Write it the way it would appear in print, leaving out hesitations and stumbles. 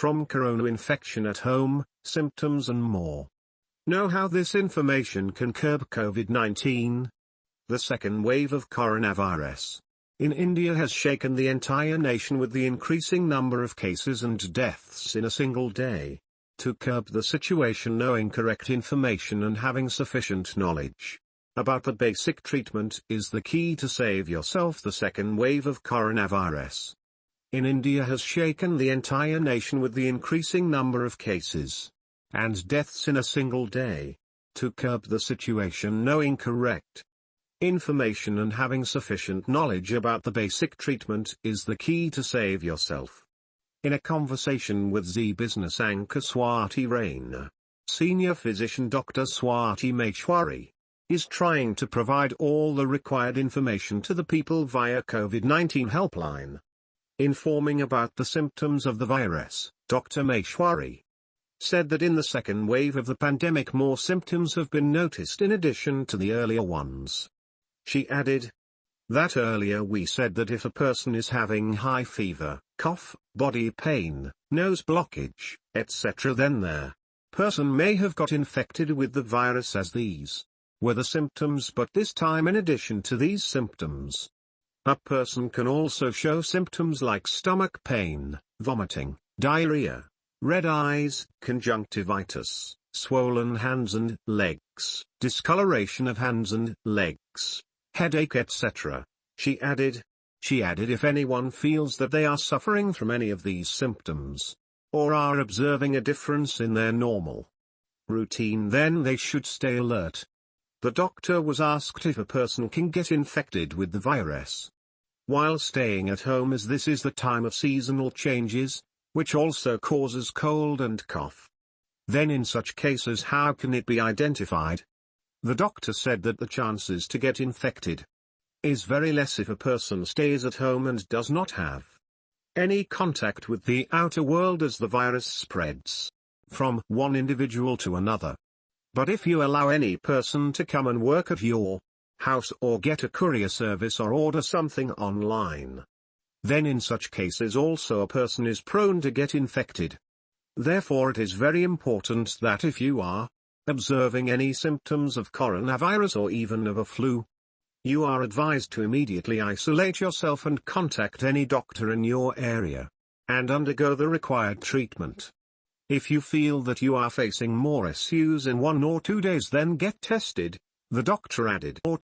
from corona infection at home, symptoms and more. Know how this information can curb COVID-19? The second wave of coronavirus in India has shaken the entire nation with the increasing number of cases and deaths in a single day. To curb the situation, knowing correct information and having sufficient knowledge about the basic treatment is the key to save yourself. The second wave of coronavirus in India has shaken the entire nation with the increasing number of cases and deaths in a single day. To curb the situation, knowing correct information and having sufficient knowledge about the basic treatment is the key to save yourself. In a conversation with Zee Business anchor Swati Raina, senior physician Dr. Swati Maheshwari is trying to provide all the required information to the people via COVID-19 helpline. Informing about the symptoms of the virus, Dr. Maheshwari said that in the second wave of the pandemic more symptoms have been noticed in addition to the earlier ones. She added that earlier we said that if a person is having high fever, cough, body pain, nose blockage, etc., then their person may have got infected with the virus, as these were the symptoms. But this time, in addition to these symptoms, a person can also show symptoms like stomach pain, vomiting, diarrhea, red eyes, conjunctivitis, swollen hands and legs, discoloration of hands and legs, headache, etc. She added if anyone feels that they are suffering from any of these symptoms, or are observing a difference in their normal routine, then they should stay alert. The doctor was asked if a person can get infected with the virus while staying at home, as this is the time of seasonal changes, which also causes cold and cough. Then in such cases, how can it be identified? The doctor said that the chances to get infected is very less if a person stays at home and does not have any contact with the outer world, as the virus spreads from one individual to another. But if you allow any person to come and work at your house or get a courier service or order something online, then in such cases also a person is prone to get infected. Therefore it is very important that if you are observing any symptoms of coronavirus or even of a flu, you are advised to immediately isolate yourself and contact any doctor in your area and undergo the required treatment. If you feel that you are facing more issues in 1 or 2 days, then get tested, the doctor added. Or